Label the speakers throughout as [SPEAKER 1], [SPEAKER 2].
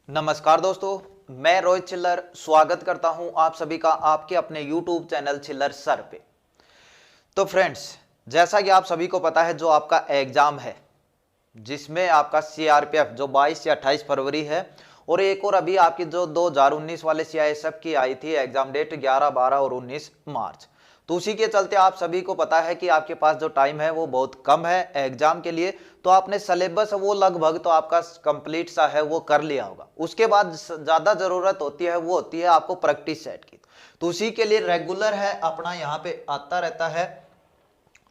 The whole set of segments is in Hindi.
[SPEAKER 1] नमस्कार दोस्तों, मैं रोहित चिल्लर स्वागत करता हूं आप सभी का आपके अपने YouTube चैनल चिल्लर सर पे। तो फ्रेंड्स, जैसा कि आप सभी को पता है, जो आपका एग्जाम है जिसमें आपका CRPF जो 22 या 28 फरवरी है, और एक और अभी आपकी जो 2019 वाले CISF की आई थी एग्जाम डेट 11, 12 और 19 मार्च। तो उसी के चलते आप सभी को पता है कि आपके पास जो टाइम है वो बहुत कम है एग्जाम के लिए। तो आपने सिलेबस वो लगभग तो आपका कंप्लीट सा है वो कर लिया होगा। उसके बाद ज़्यादा ज़रूरत होती है वो होती है आपको प्रैक्टिस सेट की। तो उसी के लिए रेगुलर है अपना यहाँ पे आता रहता है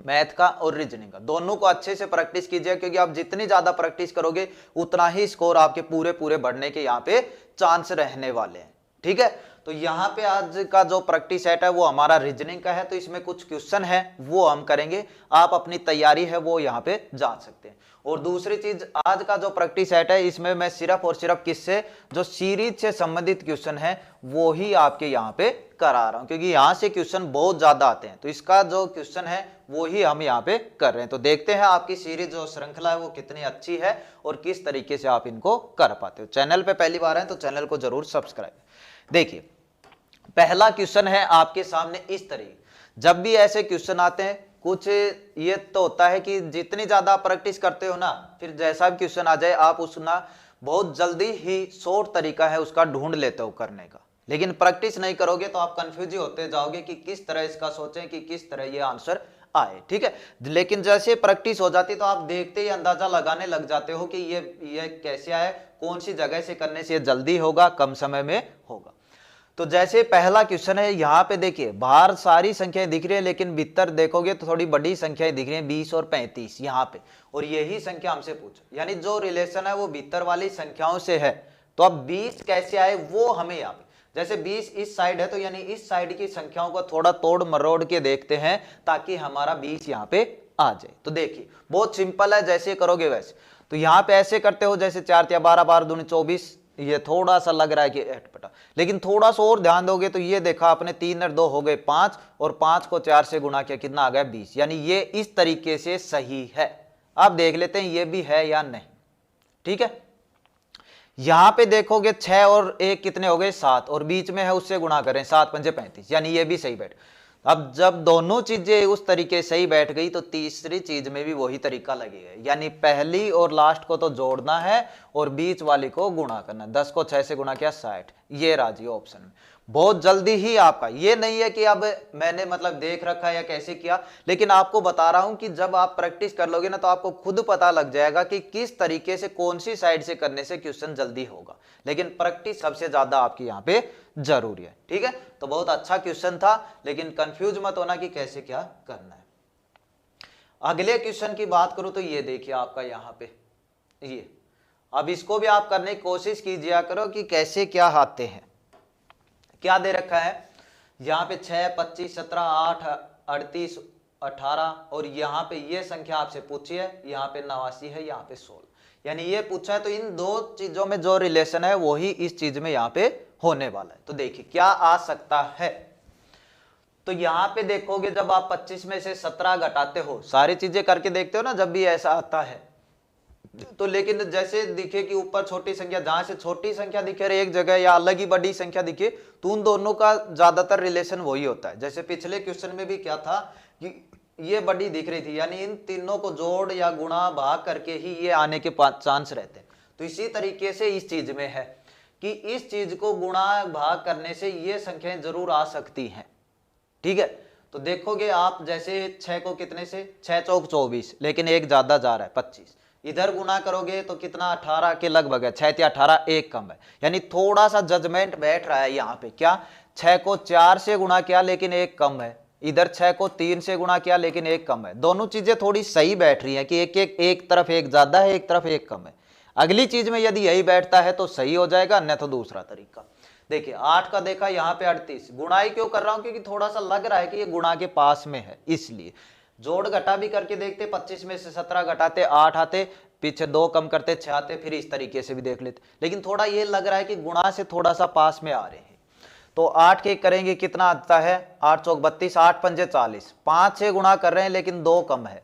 [SPEAKER 1] मैथ का और रीजनिंग का, दोनों को अच्छे से प्रैक्टिस कीजिए, क्योंकि आप जितनी ज्यादा प्रैक्टिस करोगे उतना ही स्कोर आपके पूरे पूरे बढ़ने के यहाँ पे चांस रहने वाले हैं। ठीक है, तो यहाँ पे आज का जो प्रैक्टिस सेट है वो हमारा रीजनिंग का है। तो इसमें कुछ क्वेश्चन है वो हम करेंगे, आप अपनी तैयारी है वो यहाँ पे जान सकते हैं। और दूसरी चीज, आज का जो प्रैक्टिस सेट है इसमें मैं सिर्फ और सिर्फ किससे, जो सीरीज से संबंधित क्वेश्चन है वो ही आपके यहाँ पे करा रहा हूं, क्योंकि यहाँ से क्वेश्चन बहुत ज्यादा आते हैं। तो इसका जो क्वेश्चन है वो ही हम यहाँ पे कर रहे हैं। तो देखते हैं आपकी सीरीज जो श्रृंखला है वो कितनी अच्छी है और किस तरीके से आप इनको कर पाते हो। चैनल पे पहली बार है तो चैनल को जरूर सब्सक्राइब। देखिए, पहला क्वेश्चन है आपके सामने इस तरीके। जब भी ऐसे क्वेश्चन आते हैं, कुछ ये तो होता है कि जितनी ज्यादा प्रैक्टिस करते हो ना, फिर जैसा भी क्वेश्चन आ जाए आप उसना बहुत जल्दी ही शॉर्ट तरीका है उसका ढूंढ लेते हो करने का। लेकिन प्रैक्टिस नहीं करोगे तो आप कंफ्यूज होते जाओगे कि किस तरह इसका सोचें कि किस तरह ये आंसर आए। ठीक है, लेकिन जैसे प्रैक्टिस हो जाती तो आप देखते ही अंदाजा लगाने लग जाते हो कि ये कैसे आए, कौन सी जगह से करने से जल्दी होगा, कम समय में होगा। तो जैसे पहला क्वेश्चन है, यहाँ पे देखिए बाहर सारी संख्याएं दिख रही है लेकिन भीतर देखोगे तो थोड़ी बड़ी संख्याएं दिख रही हैं, 20 और 35 यहाँ पे। और यही संख्या हमसे पूछो, यानी जो रिलेशन है वो भीतर वाली संख्याओं से है। तो अब 20 कैसे आए वो हमें यहाँ पे, जैसे 20 इस साइड है तो यानी इस साइड की संख्याओं को थोड़ा तोड़ मरोड़ के देखते हैं ताकि हमारा 20 यहाँ पे आ जाए। तो देखिए बहुत सिंपल है, जैसे करोगे वैसे। तो यहाँ पे ऐसे करते हो जैसे 4 या 12, 12 दूनी 24, ये थोड़ा सा लग रहा है कि अटपटा, लेकिन थोड़ा सा और ध्यान दोगे तो ये देखा आपने 3 और 2 हो गए 5, और 5 को 4 से गुणा किया कितना आ गया 20, यानी ये इस तरीके से सही है। आप देख लेते हैं ये भी है या नहीं। ठीक है, यहां पे देखोगे 6 और 1 कितने हो गए 7, और बीच में है उससे गुणा करें 7 पंजे 35, यानी ये भी सही बैठ। अब जब दोनों चीजें उस तरीके सही बैठ गई तो तीसरी चीज में भी वही तरीका लगेगा, यानी पहली और लास्ट को तो जोड़ना है और बीच वाली को गुणा करना। 10 को 6 से गुणा किया 60, ये राजी ऑप्शन में। बहुत जल्दी ही आपका, ये नहीं है कि अब मैंने मतलब देख रखा है या कैसे किया, लेकिन आपको बता रहा हूं कि जब आप प्रैक्टिस कर लोगे ना तो आपको खुद पता लग जाएगा कि किस तरीके से कौन सी साइड से करने से क्वेश्चन जल्दी होगा। लेकिन प्रैक्टिस सबसे ज्यादा आपकी यहाँ पे जरूरी है। ठीक है, तो बहुत अच्छा क्वेश्चन था, लेकिन कंफ्यूज मत होना कि कैसे क्या करना है। अगले क्वेश्चन की बात करूं तो ये देखिए आपका यहाँ पे ये, अब इसको भी आप करने की कोशिश कीजिए करो कि कैसे क्या आते हैं। क्या दे रखा है यहाँ पे 6, 25, 17, 8, 38, 18, और यहाँ पे ये संख्या आपसे पूछी है, यहाँ पे 89 है, यहाँ पे 16, यानी ये पूछा है। तो इन दो चीजों में जो रिलेशन है वही इस चीज में यहाँ पे होने वाला है। तो देखिए क्या आ सकता है। तो यहाँ पे देखोगे जब आप 25 में से 17 घटाते हो, सारी चीजें करके देखते हो ना जब भी ऐसा आता है तो, लेकिन जैसे दिखे कि ऊपर छोटी संख्या, जहां से छोटी संख्या दिखे एक जगह या अलग ही बड़ी संख्या दिखे, तो उन दोनों का ज्यादातर रिलेशन वही होता है। जैसे पिछले क्वेश्चन में भी क्या था कि ये बड़ी दिख रही थी, यानी इन तीनों को जोड़ या गुणा भाग करके ही ये आने के चांस रहते हैं। तो इसी तरीके से इस चीज में है कि इस चीज को गुणा भाग करने से ये संख्याएं जरूर आ सकती हैं। ठीक है, तो देखोगे आप जैसे 6 को कितने से, 6 चौक 24, लेकिन एक ज्यादा जा रहा है 25, इधर गुना करोगे तो कितना 18 के लगभग है, 6 या 18 एक कम है, यानी थोड़ा सा जजमेंट बैठ रहा है यहाँ पे। क्या 6 को 4 से गुणा किया लेकिन एक कम है, इधर 6 को 3 से गुणा किया लेकिन एक कम है। दोनों चीजें थोड़ी सही बैठ रही है कि एक तरफ एक ज्यादा है, एक तरफ एक कम है। अगली चीज में यदि यही बैठता है तो सही हो जाएगा, अन्यथा तो दूसरा तरीका। देखिए 8 का देखा यहाँ पे 38, गुणाई क्यों कर रहा हूं क्योंकि थोड़ा सा लग रहा है कि ये गुणा के पास में है, इसलिए। जोड़ घटा भी करके देखते, 25 में से 17 घटाते 8 आते, पीछे 2 कम करते 6 आते, फिर इस तरीके से भी देख लेते, लेकिन थोड़ा ये लग रहा है कि गुणा से थोड़ा सा पास में आ रहे हैं। तो 8 के करेंगे कितना आता है, 8 चौक 32, 8 पंजे 40, 5 से गुणा कर रहे हैं लेकिन 2 कम है।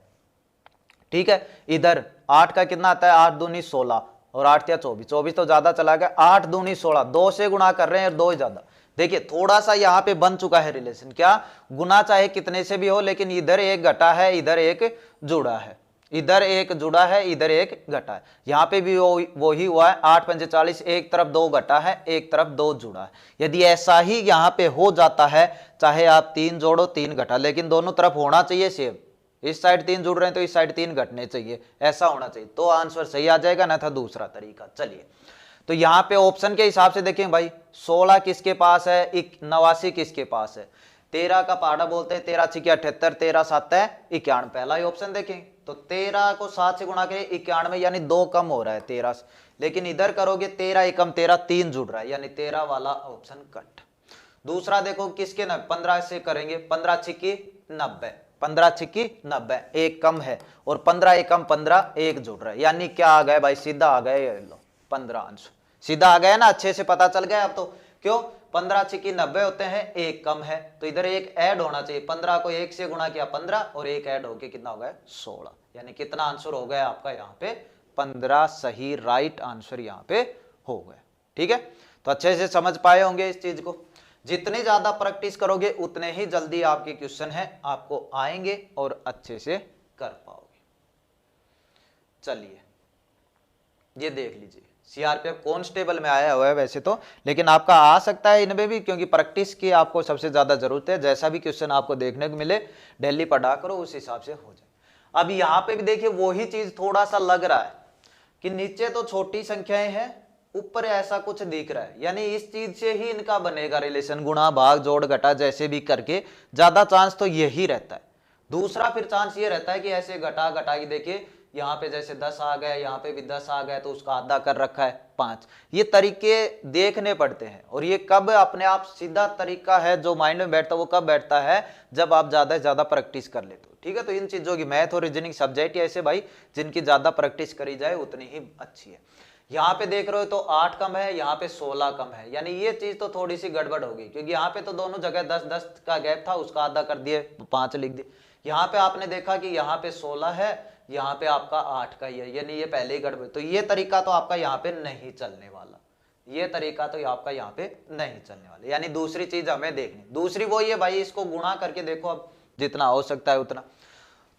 [SPEAKER 1] ठीक है, इधर 8 का कितना आता है, 8 दूनी 16, और 8 या 24, 24 तो ज्यादा चला गया, 8 दूनी 16, 2 से गुणा कर रहे हैं और 2 ही ज्यादा। देखिए थोड़ा सा यहाँ पे बन चुका है रिलेशन, क्या गुना चाहे कितने से भी हो, लेकिन इधर एक घटा है इधर एक जुड़ा है, इधर एक जुड़ा है इधर एक घटा है। यहाँ पे भी वो ही हुआ है, 8 पंजे 40, एक तरफ 2 घटा है एक तरफ 2 जुड़ा है। यदि ऐसा ही यहाँ पे हो जाता है, चाहे आप 3 जोड़ो 3 घटा, लेकिन दोनों तरफ होना चाहिए सेम। इस साइड 3 जुड़ रहे हैं तो इस साइड 3 घटने चाहिए, ऐसा होना चाहिए तो आंसर सही आ जाएगा, ना था दूसरा तरीका। चलिए तो यहाँ पे ऑप्शन के हिसाब से देखें भाई, 16 किसके पास है, 89 किसके पास है, 13 का पहाड़ा बोलते हैं, 13 छिके 78, 13 7 है 91, पहला ही ऑप्शन देखें तो 13 को 7 से गुणा करें 91, यानी 2 कम हो रहा है 13 से, लेकिन इधर करोगे 13 एकम 13, 3 जुड़ रहा है, यानी 13 वाला ऑप्शन कट। दूसरा देखो किसके 15 से करेंगे, 15 छिकी 90, 15 छिकी 90, एक कम है, और 15 एकम 15, एक जुड़ रहा है, यानी क्या आ गया भाई, सीधा आ गया, लो 15 आंसर सीधा आ गया ना, अच्छे से पता चल गया अब तो। क्यों, 15 छिकी 90 होते हैं, एक कम है तो इधर एक ऐड होना चाहिए, 15 को 1 से गुणा किया 15 और एक ऐड होके कितना हो गया 16, यानी कितना आंसर हो गया आपका यहाँ पे 15 सही राइट आंसर यहाँ पे हो गया। ठीक है, तो अच्छे से समझ पाए होंगे इस चीज को। जितनी ज्यादा प्रैक्टिस करोगे उतने ही जल्दी आपके क्वेश्चन है आपको आएंगे और अच्छे से कर पाओगे। चलिए ये देख लीजिए, सीआरपीएफ कांस्टेबल में आया हुआ है वैसे तो, लेकिन आपका आ सकता है इनमें भी, क्योंकि प्रैक्टिस की आपको सबसे ज्यादा जरूरत है। जैसा भी क्वेश्चन आपको देखने को मिले डेली पढ़ा करो, उस हिसाब से हो जाए। अब यहाँ पे भी देखिए वही चीज थोड़ा सा लग रहा है कि नीचे तो छोटी संख्याएं हैं, ऊपर ऐसा कुछ दिख रहा है, यानी इस चीज से ही इनका बनेगा रिलेशन, गुणा भाग जोड़ घटा जैसे भी करके, ज्यादा चांस तो यही रहता है। दूसरा फिर चांस ये रहता है कि ऐसे घटा घटा के देखिए, यहाँ पे जैसे 10 आ गए, यहाँ पे भी 10 आ गए तो उसका आधा कर रखा है 5। ये तरीके देखने पड़ते हैं, और ये कब अपने आप सीधा तरीका है जो माइंड में बैठता है, वो कब बैठता है जब आप ज्यादा से ज्यादा प्रैक्टिस कर लेते हो। ठीक है, तो इन चीजों की मैथ और रीजनिंग सब्जेक्ट ऐसे भाई जिनकी ज्यादा प्रैक्टिस करी जाए उतनी ही अच्छी है। यहाँ पे देख रहे हो तो 8 कम है, यहाँ पे 16 कम है, यानी ये चीज तो थोड़ी सी गड़बड़ होगी, क्योंकि यहाँ पे तो दोनों जगह 10-10 का गैप था, उसका आधा कर दिए 5 लिख दिए। यहाँ पे आपने देखा कि यहाँ पे 16 है, यहाँ पे आपका 8 का ही है, यानी ये पहले ही गड़बड़। तो ये तरीका तो आपका यहाँ पे नहीं चलने वाला, ये तरीका तो आपका यहाँ पे नहीं चलने वाला, यानी दूसरी चीज हमें देखनी। दूसरी वो ये भाई, इसको गुणा करके देखो अब जितना हो सकता है उतना।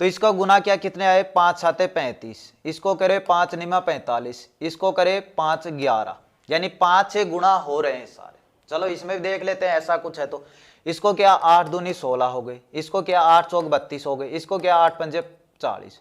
[SPEAKER 1] तो इसका गुना क्या कितने आए, 5 7 35, इसको करे 5 निमा 45, इसको करे 5 11, यानी 5 से गुणा हो रहे हैं सारे। चलो इसमें भी देख लेते हैं ऐसा कुछ है तो। इसको क्या 8 दूनी 16 हो गई, इसको क्या 8 चौक 32 हो गई, इसको क्या 8 पंजे 40।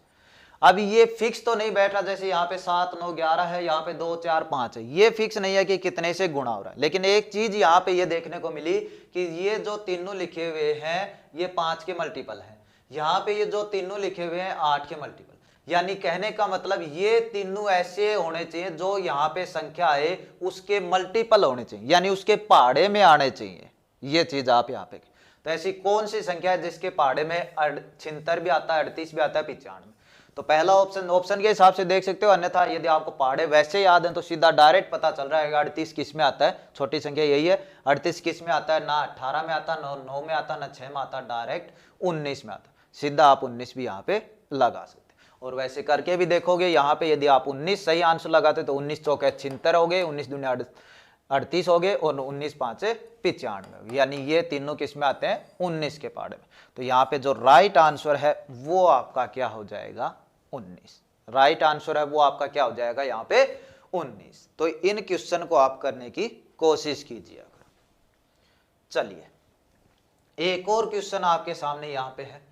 [SPEAKER 1] अब ये फिक्स तो नहीं बैठ रहा, जैसे यहाँ पे 7 9 11 है, यहाँ पे 2 4 5 है, ये फिक्स नहीं है कि कितने से गुणा हो रहा है। लेकिन एक चीज यहाँ पे ये देखने को मिली कि ये जो तीनों लिखे हुए हैं ये 5 के मल्टीपल है, यहाँ पे ये जो तीनों लिखे हुए हैं 8 के मल्टीपल, यानी कहने का मतलब ये तीनों ऐसे होने चाहिए जो यहाँ पे संख्या है उसके मल्टीपल होने चाहिए, यानी उसके पहाड़े में आने चाहिए। ये चीज आप यहाँ पे, तो ऐसी कौन सी संख्या है जिसके पहाड़े में 76 भी आता है, 38 भी आता है, 95? तो पहला ऑप्शन के हिसाब से देख सकते हो, अन्यथा यदि आपको पहाड़े वैसे याद हैं तो सीधा डायरेक्ट पता चल रहा है 38 किस में आता है, छोटी संख्या यही है। 38 किस में आता है, ना 18 में आता, ना 9 में आता, ना 6 में आता, डायरेक्ट 19 में आता। सीधा आप 19 भी यहाँ पे लगा सकते, और वैसे करके भी देखोगे यहाँ पे यदि आप 19 सही आंसर लगाते तो 19 चौके 76 हो गए, 19 दूनी 38 हो गए, और 19 5 95, यानी ये तीनों किस में आते हैं, 19 के पहाड़े में। तो यहाँ पे जो राइट आंसर है वो आपका क्या हो जाएगा, 19। राइट आंसर है वो आपका क्या हो जाएगा यहाँ पे, 19। तो इन क्वेश्चन को आप करने की कोशिश कीजिए। चलिए एक और क्वेश्चन आपके सामने यहाँ पे है।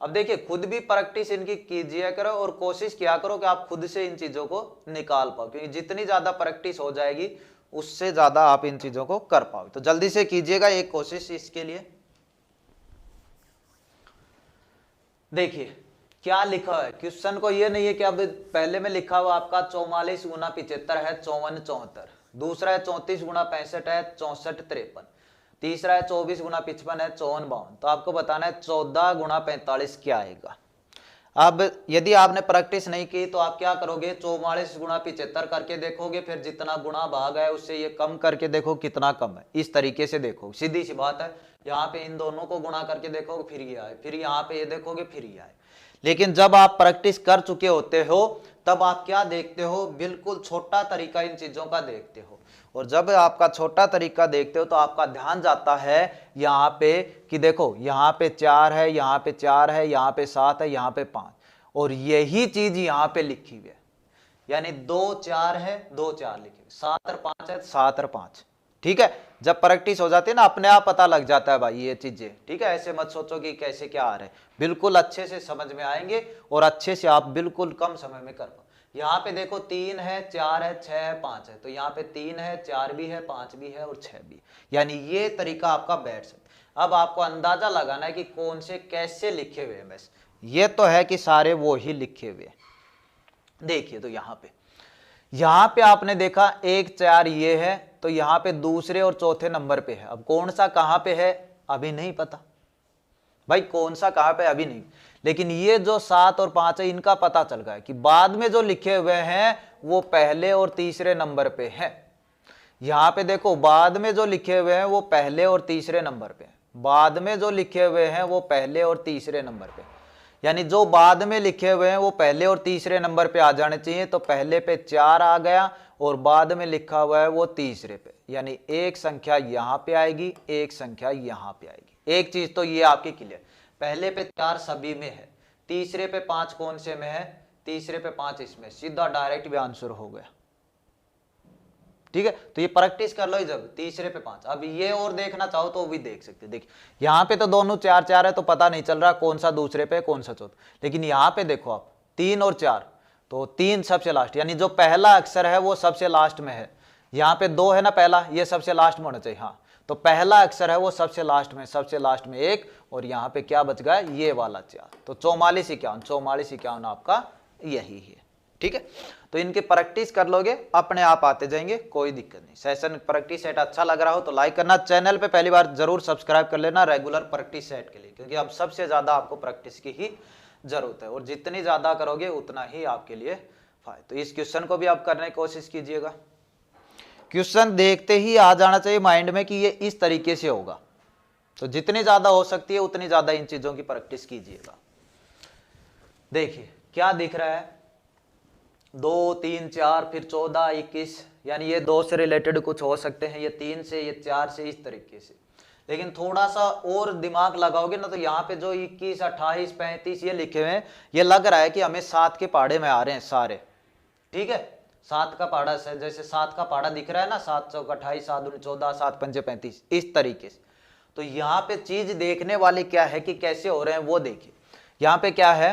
[SPEAKER 1] अब देखिए खुद भी प्रैक्टिस इनकी कीजिए करो और कोशिश किया करो कि आप खुद से इन चीजों को निकाल पाओ, क्योंकि जितनी ज्यादा प्रैक्टिस हो जाएगी उससे ज्यादा आप इन चीजों को कर पाओ। तो जल्दी से कीजिएगा एक कोशिश इसके लिए। देखिए क्या लिखा है क्वेश्चन को, ये नहीं है कि अब पहले में लिखा हुआ आपका 44 गुना 75 है 54 74, दूसरा है 34 गुना 65 है 64 53, तीसरा है 24 गुना 55 है 54 52। तो आपको बताना है 14 गुना 45 क्या आएगा। अब यदि आपने प्रैक्टिस नहीं की तो आप क्या करोगे, 44 गुना 75 करके देखोगे, फिर जितना गुणा भाग है उससे ये कम करके देखो कितना कम है, इस तरीके से देखो, सीधी सी बात है। यहाँ पे इन दोनों को गुणा करके देखोगे फिर ये आए, फिर यहाँ पे ये देखोगे फिर ये आए। लेकिन जब आप प्रैक्टिस कर चुके होते हो तब आप क्या देखते हो, बिल्कुल छोटा तरीका इन चीजों का देखते हो। और जब आपका छोटा तरीका देखते हो तो आपका ध्यान जाता है यहाँ पे कि देखो यहाँ पे 4 है, यहाँ पे 4 है, यहाँ पे 7 है, यहाँ पे 5, और यही चीज यहाँ पे लिखी हुई है, यानी 2 4 है, 2 4 लिखे हुए, 7 और 5 है, 7 और 5। ठीक है, जब प्रैक्टिस हो जाती है ना अपने आप पता लग जाता है भाई ये चीजें। ठीक है, ऐसे मत सोचो कि कैसे क्या आ रहे हैं, बिल्कुल अच्छे से समझ में आएंगे और अच्छे से आप बिल्कुल कम समय में कर पाओ। यहाँ पे देखो 3 है, 4 है, 6 है, 5 है, तो यहाँ पे 3 है, 4 भी है, 5 भी है और 6 भी है, यानी ये तरीका आपका बैठ सकता। अब आपको अंदाजा लगाना है कि कौन से कैसे लिखे हुए हैं। बस ये तो है कि सारे वो ही लिखे हुए हैं। देखिए तो यहाँ पे आपने देखा 1 4 ये है, तो यहाँ पे दूसरे और चौथे नंबर पे है। अब कौन सा कहाँ पे है अभी नहीं पता भाई, कौन सा कहाँ पे अभी नहीं, लेकिन ये जो 7 और 5 है इनका पता चल गया कि बाद में जो लिखे हुए हैं वो पहले और तीसरे नंबर पे है। यहाँ पे देखो बाद में जो लिखे हुए हैं वो पहले और तीसरे नंबर पे, बाद में जो लिखे हुए हैं वो पहले और तीसरे नंबर पे, यानी जो बाद में लिखे हुए हैं वो पहले और तीसरे नंबर पे आ जाने चाहिए। तो पहले पे 4 आ गया और बाद में लिखा हुआ है वो तीसरे पे, यानी एक संख्या यहाँ पे आएगी, एक संख्या यहाँ पे आएगी। एक चीज तो ये आपकी क्लियर, पहले पे 4 सभी में है, तीसरे पे 5 कौन से में है, तीसरे पे 5 इसमें, सीधा डायरेक्ट भी आंसर हो गया। ठीक है, तो ये प्रैक्टिस कर लो जब तीसरे पे 5। अब ये और देखना चाहो तो भी देख सकते। देखिए यहाँ पे तो दोनों 4 4 है तो पता नहीं चल रहा कौन सा दूसरे पे कौन सा चौथा, लेकिन यहाँ पे देखो आप 3 और 4, तो 3 सबसे लास्ट, यानी जो पहला अक्षर है वो सबसे लास्ट में है। यहाँ पे 2 है ना पहला, ये सबसे लास्ट में होना चाहिए। हाँ, तो पहला अक्षर है वो सबसे लास्ट में, सबसे लास्ट में 1, और यहाँ पे क्या बच गया ये वाला 4, तो 44 51, 44 51 आपका यही है। ठीक है, तो इनके प्रैक्टिस कर लोगे अपने आप आते जाएंगे, कोई दिक्कत नहीं। सेशन प्रैक्टिस सेट अच्छा लग रहा हो तो लाइक करना, चैनल पे पहली बार जरूर सब्सक्राइब कर लेना रेगुलर प्रैक्टिस सेट के लिए, क्योंकि अब सबसे ज्यादा आपको प्रैक्टिस की ही जरूरत है, और जितनी ज्यादा करोगे उतना ही आपके लिए फायदा। तो इस क्वेश्चन को भी आप करने की कोशिश कीजिएगा, क्वेश्चन देखते ही आ जाना चाहिए माइंड में कि ये इस तरीके से होगा, तो जितनी ज्यादा हो सकती है उतनी ज्यादा इन चीजों की प्रैक्टिस कीजिएगा। देखिए क्या दिख रहा है, 2 3 4 फिर 14 21, यानी ये 2 से रिलेटेड कुछ हो सकते हैं, ये 3 से, ये 4 से, इस तरीके से। लेकिन थोड़ा सा और दिमाग लगाओगे ना तो यहाँ पे जो 21 28 35 ये लिखे हुए हैं, ये लग रहा है कि हमें 7 के पहाड़े में आ रहे हैं सारे। ठीक है, 7 का पहाड़ा से, जैसे 7 का पहाड़ा दिख रहा है ना, 7 चौक 28, 7 दूनी 14, 7 पंजे 35, इस तरीके से। तो यहाँ पे चीज देखने वाली क्या है कि कैसे हो रहे हैं वो देखिए। यहाँ पे क्या है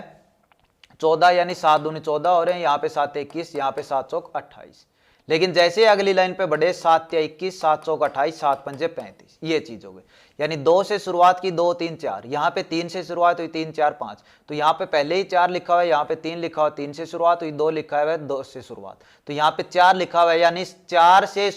[SPEAKER 1] 14, यानी 7 दूनी 14 हो रहे हैं, यहाँ पे 7 21, यहाँ पे 7 चौक 28, लेकिन जैसे अगली लाइन पे बढ़े 7 21, 7 चौक 28, 7 पंजे 35, ये चीज हो गई। यानी 2 से शुरुआत की, 2 3 4, यहाँ पे 3 से शुरुआत हुई, 3 4 5, तो यहाँ पे पहले ही 4 लिखा हुआ है, यहाँ पे 3 लिखा हुआ, 3 से शुरुआत हुई, 2 लिखा हुआ है, 2 से शुरुआत, तो यहाँ पे 4 लिखा हुआ है, यानी 4 से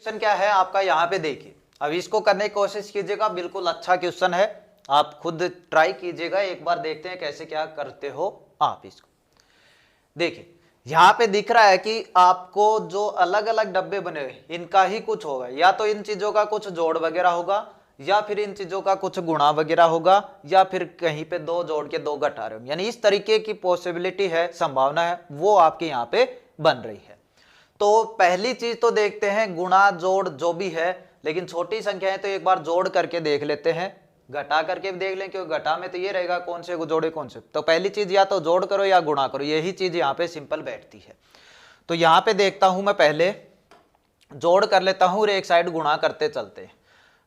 [SPEAKER 1] क्वेश्चन क्या है आपका यहाँ पे देखिए। अब इसको करने की कोशिश कीजिएगा, बिल्कुल अच्छा क्वेश्चन है, आप खुद ट्राई कीजिएगा एक बार, देखते हैं कैसे क्या करते हो आप इसको। देखिए यहाँ पे दिख रहा है कि आपको जो अलग अलग डब्बे बने हुए इनका ही कुछ होगा, या तो इन चीजों का कुछ जोड़ वगैरह होगा, या फिर इन चीजों का कुछ गुणा वगैरह होगा, या फिर कहीं पे 2 जोड़ के 2 घटा रहे हो, यानी इस तरीके की पॉसिबिलिटी है, संभावना है, वो आपके यहाँ पे बन रही है। तो पहली चीज तो देखते हैं गुणा जोड़ जो भी है, लेकिन छोटी संख्या है तो एक बार जोड़ करके देख लेते हैं, घटा करके भी देख लें, क्योंकि घटा में तो ये रहेगा कौन से जोड़े कौन से। तो पहली चीज या तो जोड़ करो या गुणा करो, यही चीज यहाँ पे सिंपल बैठती है। तो यहाँ पे देखता हूं मैं पहले जोड़ कर लेता हूं और एक साइड गुणा करते चलते हैं।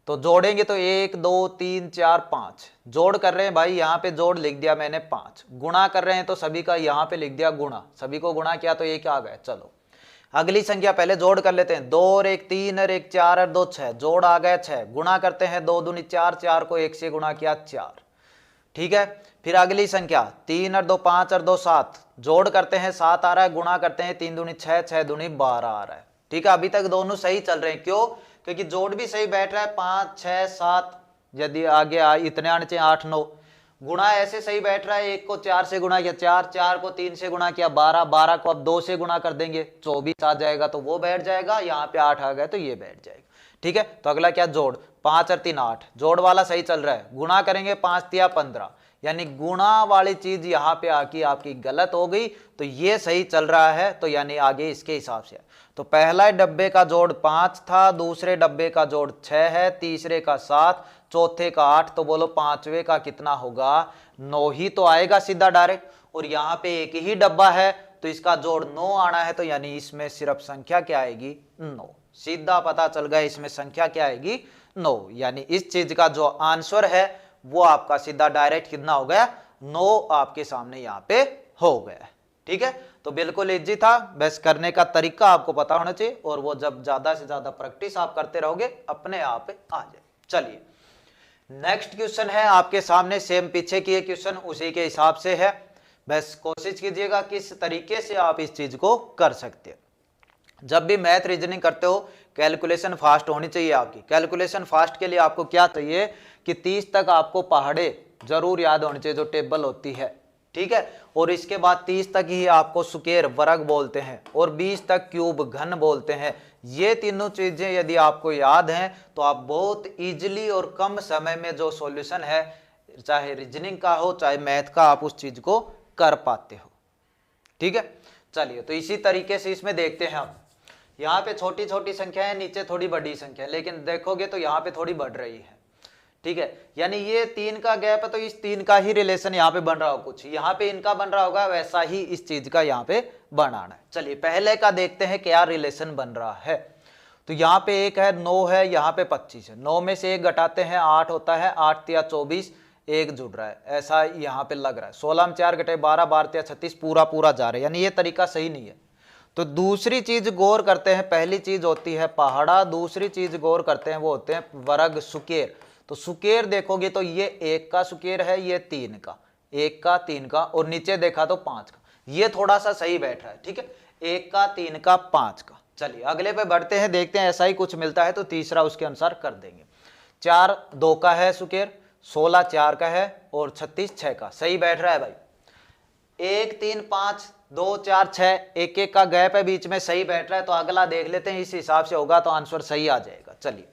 [SPEAKER 1] तो जोड़ेंगे तो 1 2 3 4 5, जोड़ कर रहे हैं भाई, यहाँ पे जोड़ लिख दिया मैंने 5, गुणा कर रहे हैं तो सभी का यहाँ पे लिख दिया गुणा, सभी को गुणा किया तो 1 आ गया। चलो अगली संख्या पहले जोड़ कर लेते हैं, 2 और 1 3 और 1 4 और 2 6, जोड़ आ गया 6, गुणा करते हैं 2 दूनी 4, 4 को 1 से गुणा किया 4। ठीक है, फिर अगली संख्या 3 और 2 5 और 2 7, जोड़ करते हैं 7 आ रहा है, गुणा करते हैं 3 दूनी 6, 6 दूनी 12 आ रहा है। ठीक है, अभी तक दोनों सही चल रहे हैं, क्यों, क्योंकि जोड़ भी सही बैठ रहा है, 5 6 7, यदि आगे इतने आने चाहिए 8 9, गुणा ऐसे सही बैठ रहा है, 1 को 4 से गुणा किया 4, 4 को 3 से गुणा किया 12, 12 को अब 2 से गुणा कर देंगे 24 आ जाएगा, तो वो बैठ जाएगा। यहाँ पे 8 आ गया तो ये बैठ जाएगा। ठीक है, तो अगला क्या, जोड़, 5 और 3 8, जोड़ वाला सही चल रहा है। गुणा करेंगे 5 तिया 15, यानी गुणा वाली चीज यहाँ पे आके आपकी गलत हो गई, तो ये सही चल रहा है, तो यानी आगे इसके हिसाब से। तो पहला डब्बे का जोड़ 5 था, दूसरे डब्बे का जोड़ 6 है, तीसरे का 7, चौथे का 8, तो बोलो पांचवे का कितना होगा, 9 ही तो आएगा सीधा डायरेक्ट। और यहाँ पे एक ही डब्बा है तो इसका जोड़ 9 आना है, तो यानी इसमें सिर्फ संख्या क्या आएगी, 9। सीधा पता चल गया इसमें संख्या क्या आएगी, 9। यानी इस चीज का जो आंसर है वो आपका सीधा डायरेक्ट कितना हो गया, 9 आपके सामने यहाँ पे हो गया। ठीक है, तो बिल्कुल इजी था, बस करने का तरीका आपको पता होना चाहिए, और वो जब ज्यादा से ज्यादा प्रैक्टिस आप करते रहोगे अपने आप आ जाए। चलिए नेक्स्ट क्वेश्चन है आपके सामने, सेम पीछे की क्वेश्चन उसी के हिसाब से है, बस कोशिश कीजिएगा किस तरीके से आप इस चीज को कर सकते हैं। जब भी मैथ रीजनिंग करते हो कैलकुलेशन फास्ट होनी चाहिए आपकी। कैलकुलेशन फास्ट के लिए आपको क्या चाहिए कि 30 तक आपको पहाड़े जरूर याद होनी चाहिए, जो टेबल होती है। ठीक है, और इसके बाद 30 तक ही आपको स्क्वायर वर्ग बोलते हैं, और 20 तक क्यूब घन बोलते हैं। ये तीनों चीजें यदि आपको याद हैं तो आप बहुत इजीली और कम समय में जो सॉल्यूशन है, चाहे रीजनिंग का हो चाहे मैथ का, आप उस चीज को कर पाते हो। ठीक है, चलिए तो इसी तरीके से इसमें देखते हैं हम। यहाँ पे छोटी छोटी संख्या है, नीचे थोड़ी बड़ी संख्या है, लेकिन देखोगे तो यहाँ पे थोड़ी बढ़ रही है। ठीक है, यानी ये 3 का गैप है, तो इस 3 का ही रिलेशन यहाँ पे बन रहा हो, कुछ यहाँ पे इनका बन रहा होगा, वैसा ही इस चीज का यहाँ पे बनाना है। चलिए पहले का देखते हैं क्या रिलेशन बन रहा है। तो यहाँ पे 1 है, 9 है, यहाँ पे 25 है, 9 में से 1 घटाते हैं 8 होता है, 8 तिया 24, 1 जुड़ रहा है, ऐसा यहाँ पे लग रहा है। 16 में 4 घटे 12, 12 तिया 36, पूरा पूरा जा रहा है, यानी ये तरीका सही नहीं है। तो दूसरी चीज गौर करते हैं, पहली चीज होती है पहाड़ा, दूसरी चीज गौर करते हैं वो होते हैं वर्ग सुकेर। तो सुकेर देखोगे तो ये 1 का सुकेर है, ये 3 का, 1 का 3 का, और नीचे देखा तो 5 का, ये थोड़ा सा सही बैठ रहा है। ठीक है, 1 का 3 का 5 का। चलिए अगले पे बढ़ते हैं, देखते हैं ऐसा ही कुछ मिलता है तो तीसरा उसके अनुसार कर देंगे। 4 2 का है सुकेर, 16 4 का है, और 36 6 का, सही बैठ रहा है भाई। 1 3 5 2 4 6, 1 1 का गैप है बीच में, सही बैठ रहा है। तो अगला देख लेते हैं, इस हिसाब से होगा तो आंसर सही आ जाएगा। चलिए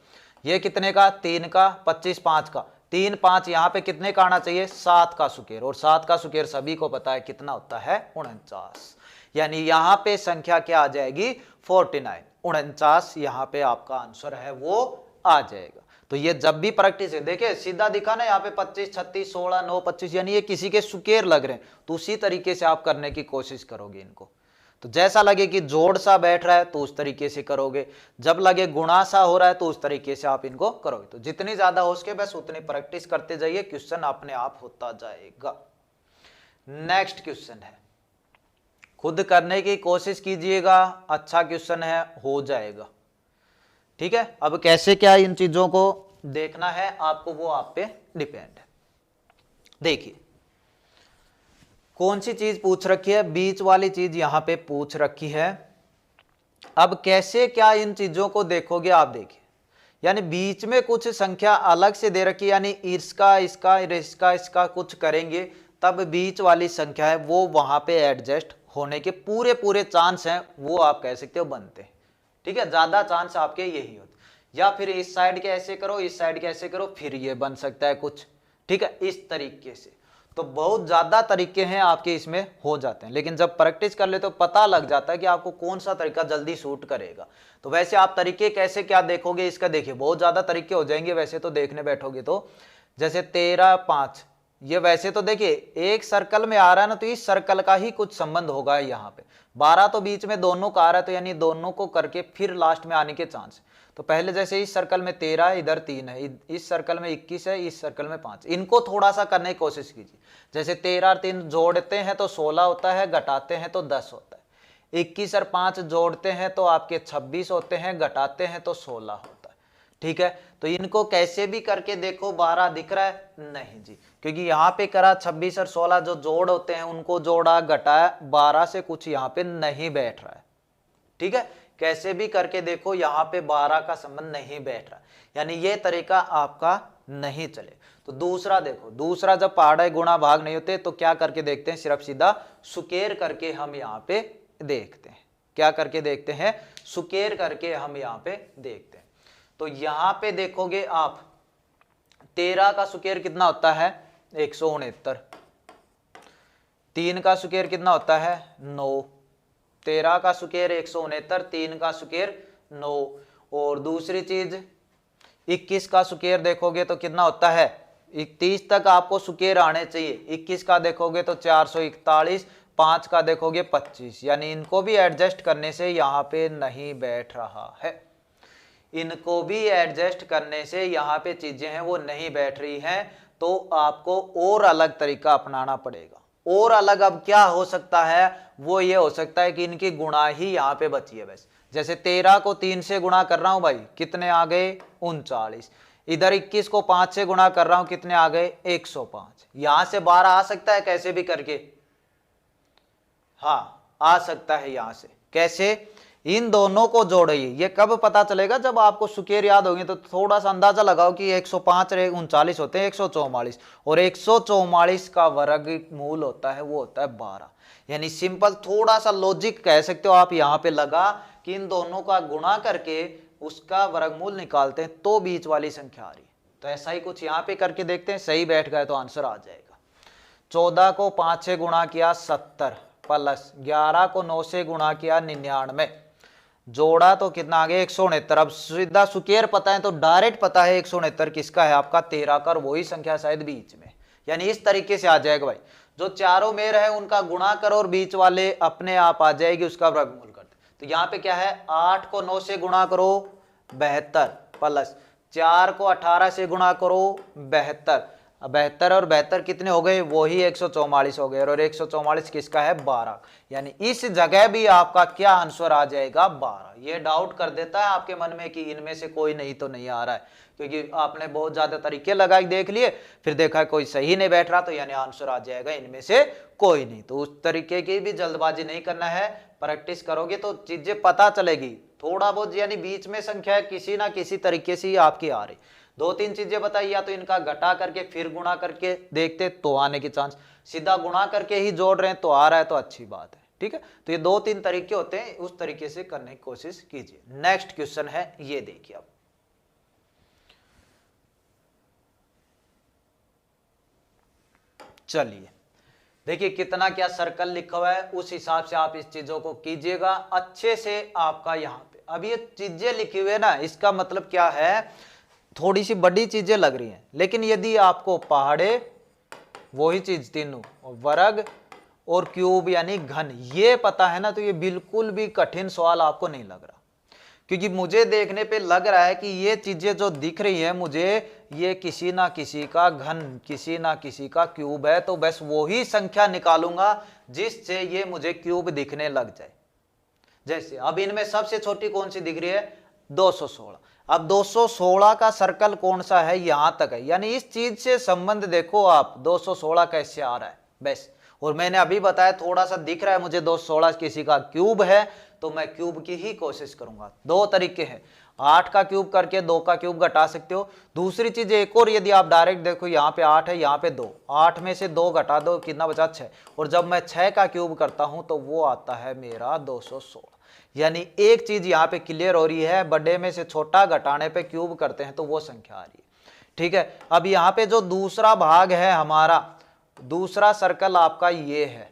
[SPEAKER 1] ये कितने का, 3 का, 25 5 का, 3 5 यहाँ पे कितने का आना चाहिए, 7 का सुकेर, और 7 का सुकेर सभी को पता है कितना होता है, 49। यानी यहाँ पे संख्या क्या आ जाएगी, 49, 49 यहाँ पे आपका आंसर है वो आ जाएगा। तो ये जब भी प्रैक्टिस है, देखिए सीधा दिखा ना यहाँ पे 25 36 16 9 25, यानी ये किसी के सुकेर लग रहे हैं, तो उसी तरीके से आप करने की कोशिश करोगे इनको। तो जैसा लगे कि जोड़ सा बैठ रहा है तो उस तरीके से करोगे, जब लगे गुणा सा हो रहा है तो उस तरीके से आप इनको करोगे। तो जितनी ज्यादा हो सके बस उतनी प्रैक्टिस करते जाइए, क्वेश्चन अपने आप होता जाएगा। नेक्स्ट क्वेश्चन है, खुद करने की कोशिश कीजिएगा, अच्छा क्वेश्चन है, हो जाएगा। ठीक है, अब कैसे क्या इन चीजों को देखना है आपको, वो आप पे डिपेंड है। देखिए कौन सी चीज पूछ रखी है, बीच वाली चीज यहां पे पूछ रखी है। अब कैसे क्या इन चीजों को देखोगे आप, देखिए यानी बीच में कुछ संख्या अलग से दे रखी है, यानी इसका इसका इसका इसका कुछ करेंगे तब बीच वाली संख्या है वो वहां पे एडजस्ट होने के पूरे पूरे चांस हैं, वो आप कह सकते हो बनते हैं। ठीक है, ज्यादा चांस आपके यही होते, या फिर इस साइड के ऐसे करो, इस साइड के ऐसे करो, फिर ये बन सकता है कुछ। ठीक है, इस तरीके से तो बहुत ज्यादा तरीके हैं आपके इसमें हो जाते हैं, लेकिन जब प्रैक्टिस कर ले तो पता लग जाता है कि आपको कौन सा तरीका जल्दी सूट करेगा। तो वैसे आप तरीके कैसे क्या देखोगे इसका, देखिए बहुत ज्यादा तरीके हो जाएंगे वैसे तो देखने बैठोगे तो। जैसे 13 5, ये वैसे तो देखिए एक सर्कल में आ रहा है ना, तो इस सर्कल का ही कुछ संबंध होगा यहाँ पे। 12 तो बीच में दोनों का आ रहा है, तो यानी दोनों को करके फिर लास्ट में आने के चांस। तो पहले जैसे इस सर्कल में 13 है, इधर 3 है, इस सर्कल में 21 है, इस सर्कल में 5, इनको थोड़ा सा करने की कोशिश कीजिए। जैसे 13 और 3 जोड़ते हैं तो 16 होता है, घटाते हैं तो 10 होता है। 21 और 5 जोड़ते हैं तो आपके 26 होते हैं, घटाते हैं तो 16 होता है। ठीक है, तो इनको कैसे भी करके देखो। 12 दिख रहा है, नहीं जी, क्योंकि यहाँ पे करा 26 और 16 जो जोड़ होते हैं उनको जोड़ा घटाया, 12 से कुछ यहाँ पे नहीं बैठ रहा है। ठीक है, कैसे भी करके देखो, यहाँ पे 12 का संबंध नहीं बैठ रहा, यानी ये तरीका आपका नहीं चले। तो दूसरा देखो, दूसरा जब पहाड़ा गुणा भाग नहीं होते तो क्या करके देखते हैं, सिर्फ सीधा सुकेर करके हम यहाँ पे देखते हैं। क्या करके देखते हैं, सुकेर करके हम यहाँ पे देखते हैं। तो यहाँ पे देखोगे आप 13 का सुकेर कितना होता है 169, 3 का सुकेर कितना होता है 9, 13 का सुकेर 169, 3 का सुकेर 9। और दूसरी चीज 21 का सुकेर देखोगे तो कितना होता है 31 तक आपको सुकेर आने चाहिए। 21 का देखोगे तो 441, 5 का देखोगे 25, यानी इनको भी एडजस्ट करने से यहाँ पे नहीं बैठ रहा है। इनको भी एडजस्ट करने से यहाँ पे चीजें हैं वो नहीं बैठ रही हैं, तो आपको और अलग तरीका अपनाना पड़ेगा। और अलग अब क्या हो सकता है, वो ये हो सकता है कि इनकी गुणा ही यहाँ पे बची है बस। जैसे 13 को 3 से गुणा कर रहा हूं भाई, कितने आ गए 39। इधर 21 को 5 से गुणा कर रहा हूं, कितने आ गए 105। यहां से 12 आ सकता है कैसे भी करके, हाँ आ सकता है यहां से। कैसे, इन दोनों को जोड़िए। ये कब पता चलेगा, जब आपको सुकेर याद होंगे तो थोड़ा सा अंदाजा लगाओ कि 105 39 होते हैं 144, और 144 का वर्गमूल होता है वो होता है 12। यानी सिंपल थोड़ा सा लॉजिक कह सकते हो आप यहाँ पे लगा कि इन दोनों का गुणा करके उसका वर्गमूल निकालते हैं तो बीच वाली संख्या आ रही है। तो ऐसा ही कुछ यहाँ पे करके देखते हैं, सही बैठ गए तो आंसर आ जाएगा। 14 को 5 से गुणा किया 70, प्लस 11 को 9 से गुणा किया 99, जोड़ा तो कितना आ गया 169। अब सीधा सुकेर पता है तो डायरेक्ट पता है 169 किसका है, आपका 13 का, वही संख्या शायद बीच में। यानी इस तरीके से आ जाएगा भाई, जो चारों में रहे उनका गुणा करो और बीच वाले अपने आप आ जाएगी, उसका वर्गमूल करते। तो यहाँ पे क्या है, 8 को 9 से गुणा करो 72, प्लस 4 को 18 से गुणा करो 72। 72 और 72 कितने हो गए, वही 144 हो गए, और 144 किसका है 12। यानी इस जगह भी आपका क्या आंसर आ जाएगा 12। ये डाउट कर देता है आपके मन में कि इनमें से कोई नहीं तो नहीं आ रहा है, क्योंकि आपने बहुत ज्यादा तरीके लगाए देख लिए, फिर देखा कोई सही नहीं बैठ रहा, तो यानी आंसर आ जाएगा इनमें से कोई नहीं। तो उस तरीके की भी जल्दबाजी नहीं करना है, प्रैक्टिस करोगे तो चीजें पता चलेगी थोड़ा बहुत। यानी बीच में संख्या किसी ना किसी तरीके से ही आपकी आ रही। 2-3 चीजें बताई, या तो इनका घटा करके फिर गुणा करके देखते तो आने के चांस, सीधा गुणा करके ही जोड़ रहे हैं तो आ रहा है तो अच्छी बात है। ठीक है, तो ये 2-3 तरीके होते हैं, उस तरीके से करने की कोशिश कीजिए। नेक्स्ट क्वेश्चन है, ये देखिए अब, चलिए देखिए कितना क्या सर्कल लिखा हुआ है, उस हिसाब से आप इस चीजों को कीजिएगा अच्छे से। आपका यहाँ पे अब ये चीजें लिखी हुई है ना, इसका मतलब क्या है, थोड़ी सी बड़ी चीजें लग रही हैं, लेकिन यदि आपको पहाड़े वही चीज तीनों, वर्ग और क्यूब यानी घन, ये पता है ना, तो ये बिल्कुल भी कठिन सवाल आपको नहीं लग रहा। क्योंकि मुझे देखने पे लग रहा है कि ये चीजें जो दिख रही है मुझे, ये किसी ना किसी का घन, किसी ना किसी का क्यूब है, तो बस वही संख्या निकालूंगा जिससे ये मुझे क्यूब दिखने लग जाए। जैसे अब इनमें सबसे छोटी कौन सी दिख रही है, 216। अब 216 का सर्कल कौन सा है, यहां तक है, यानी इस चीज से संबंध देखो आप, 216 कैसे आ रहा है बस। और मैंने अभी बताया थोड़ा सा दिख रहा है मुझे 216 किसी का क्यूब है, तो मैं क्यूब की ही कोशिश करूंगा। 2 तरीके हैं, 8 का क्यूब करके 2 का क्यूब घटा सकते हो। दूसरी चीज एक और, यदि आप डायरेक्ट देखो, यहाँ पे 8 है, यहाँ पे 2, 8 में से 2 घटा दो, कितना बचा 6, और जब मैं 6 का क्यूब करता हूं तो वो आता है मेरा 216। यानी एक चीज यहाँ पे क्लियर हो रही है, बड़े में से छोटा घटाने पे क्यूब करते हैं तो वो संख्या आ रही है। ठीक है, अब यहाँ पे जो दूसरा भाग है हमारा, दूसरा सर्कल आपका ये है,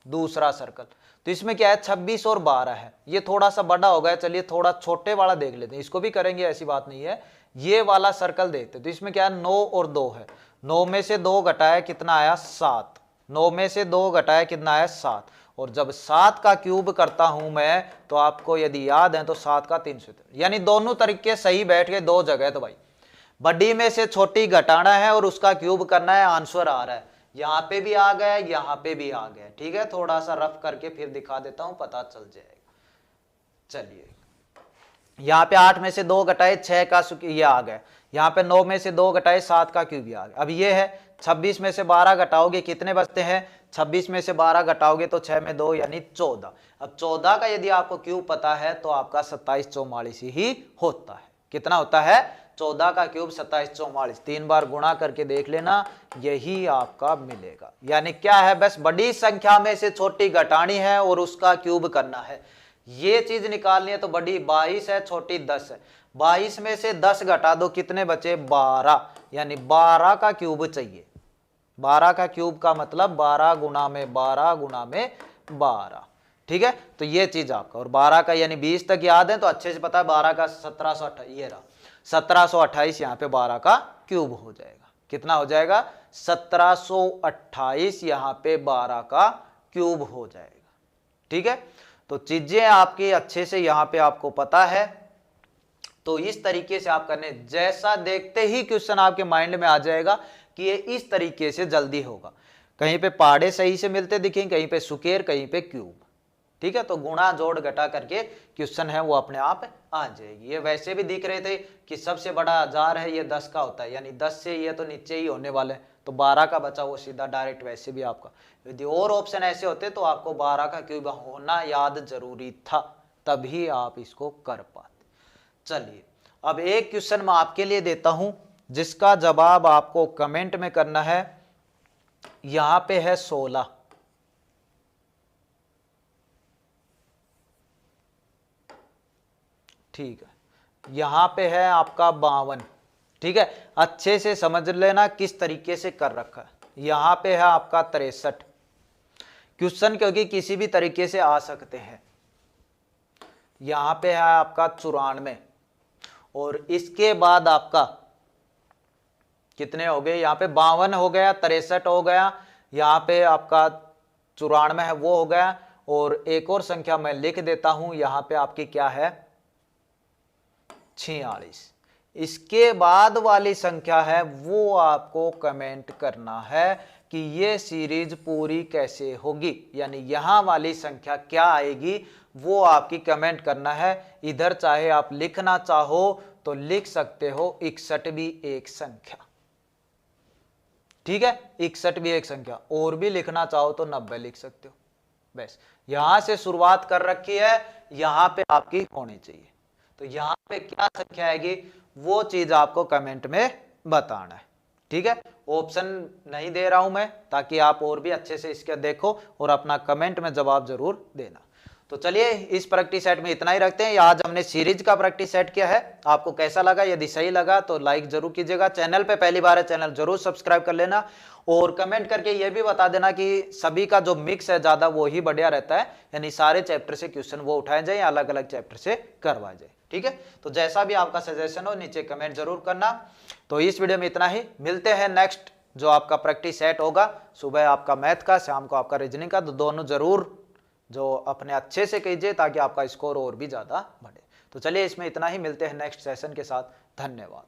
[SPEAKER 1] दूसरा सर्कल, तो इसमें क्या है 26 और 12 है, ये थोड़ा सा बड़ा हो गया। चलिए थोड़ा छोटे वाला देख लेते हैं, इसको भी करेंगे ऐसी बात नहीं है। ये वाला सर्कल देखते हैं, तो इसमें क्या है 9 और 2 है, 9 में से 2 घटाया कितना आया 7, 9 में से 2 घटाया कितना आया 7, और जब 7 का क्यूब करता हूं मैं, तो आपको यदि याद है तो 7 का 300, यानी दोनों तरीके सही बैठ गए, 2 जगह। तो भाई बड़ी में से छोटी घटाना है और उसका क्यूब करना है, आंसर आ रहा है, यहाँ पे भी आ गया, यहाँ पे भी आ गया। ठीक है, थोड़ा सा रफ करके फिर दिखा देता हूं, पता चल जाएगा। चलिए यहाँ पे 8 में से 2 घटाए 6 का ये आ गया, यहाँ पे 9 में से 2 घटाए 7 का क्यूब आ गया। अब ये है 26 में से 12 घटाओगे कितने बचते हैं, 26 में से 12 घटाओगे तो 6 में 2 यानी 14। अब 14 का यदि आपको क्यूब पता है तो आपका 2744 ही होता है। कितना होता है 14 का क्यूब 27 44, 3 बार गुणा करके देख लेना, यही आपका मिलेगा। यानी क्या है, बस बड़ी संख्या में से छोटी घटानी है और उसका क्यूब करना है, ये चीज निकालनी है। तो बड़ी 22 है, छोटी 10 है, 22 में से 10 घटा दो, कितने बचे 12, यानी 12 का क्यूब चाहिए। 12 का क्यूब का मतलब 12 गुना में 12 गुना में 12, ठीक है। तो ये चीज आपका, और 12 का यानी 20 तक याद है तो अच्छे से पता है, 12 का 1728, ये रहा 1728, यहाँ पे 12 का क्यूब हो जाएगा। कितना हो जाएगा 1728, यहाँ पे 12 का क्यूब हो जाएगा, ठीक है। तो चीजें आपकी अच्छे से यहाँ पे आपको पता है। तो इस तरीके से आप करने, जैसा देखते ही क्वेश्चन आपके माइंड में आ जाएगा कि ये इस तरीके से जल्दी होगा। कहीं पे पहाड़े सही से मिलते दिखेंगे, कहीं पे सुकेर, कहीं पे क्यूब, ठीक है। तो गुणा जोड़ घटा करके क्वेश्चन है वो अपने आप आ जाएगी। ये वैसे भी दिख रहे थे कि सबसे बड़ा 1000 है, ये 10 का होता है, यानी 10 से ये तो नीचे ही होने वाले हैं, तो 12 का बचा वो सीधा डायरेक्ट वैसे भी आपका। यदि और ऑप्शन ऐसे होते तो आपको 12 का क्यूब होना याद जरूरी था, तभी आप इसको कर पाते। चलिए अब एक क्वेश्चन मैं आपके लिए देता हूं, जिसका जवाब आपको कमेंट में करना है। यहां पे है 16, ठीक है। यहां पे है आपका 52, ठीक है। अच्छे से समझ लेना किस तरीके से कर रखा है। यहां पे है आपका 63, क्वेश्चन क्योंकि किसी भी तरीके से आ सकते हैं। यहां पे है आपका 94, और इसके बाद आपका कितने हो गए, यहाँ पे 52 हो गया, 63 हो गया, यहाँ पे आपका 94 है वो हो गया, और एक और संख्या मैं लिख देता हूं, यहाँ पे आपकी क्या है 46। इसके बाद वाली संख्या है वो आपको कमेंट करना है कि ये सीरीज पूरी कैसे होगी, यानी यहां वाली संख्या क्या आएगी वो आपकी कमेंट करना है। इधर चाहे आप लिखना चाहो तो लिख सकते हो 61 भी एक संख्या, ठीक है। 61 भी एक संख्या, और भी लिखना चाहो तो 90 लिख सकते हो। बस यहां से शुरुआत कर रखी है, यहां पे आपकी होनी चाहिए। तो यहां पे क्या संख्या आएगी वो चीज आपको कमेंट में बताना है, ठीक है। ऑप्शन नहीं दे रहा हूं मैं, ताकि आप और भी अच्छे से इसके देखो और अपना कमेंट में जवाब जरूर देना। तो चलिए इस प्रैक्टिस सेट में इतना ही रखते हैं। आज हमने सीरीज का प्रैक्टिस सेट किया है, आपको कैसा लगा, यदि सही लगा तो लाइक जरूर कीजिएगा। चैनल पे पहली बार है, चैनल जरूर सब्सक्राइब कर लेना, और कमेंट करके ये भी बता देना कि सभी का जो मिक्स है ज्यादा वो ही बढ़िया रहता है, यानी सारे चैप्टर से क्वेश्चन वो उठाए जाए या अलग अलग चैप्टर से करवाए जाए, ठीक है। तो जैसा भी आपका सजेशन हो नीचे कमेंट जरूर करना। तो इस वीडियो में इतना ही, मिलते हैं नेक्स्ट जो आपका प्रैक्टिस सेट होगा, सुबह आपका मैथ का, शाम को आपका रीजनिंग का। तो दोनों जरूर जो अपने अच्छे से कीजिए ताकि आपका स्कोर और भी ज्यादा बढ़े। तो चलिए इसमें इतना ही, मिलते हैं नेक्स्ट सेशन के साथ। धन्यवाद।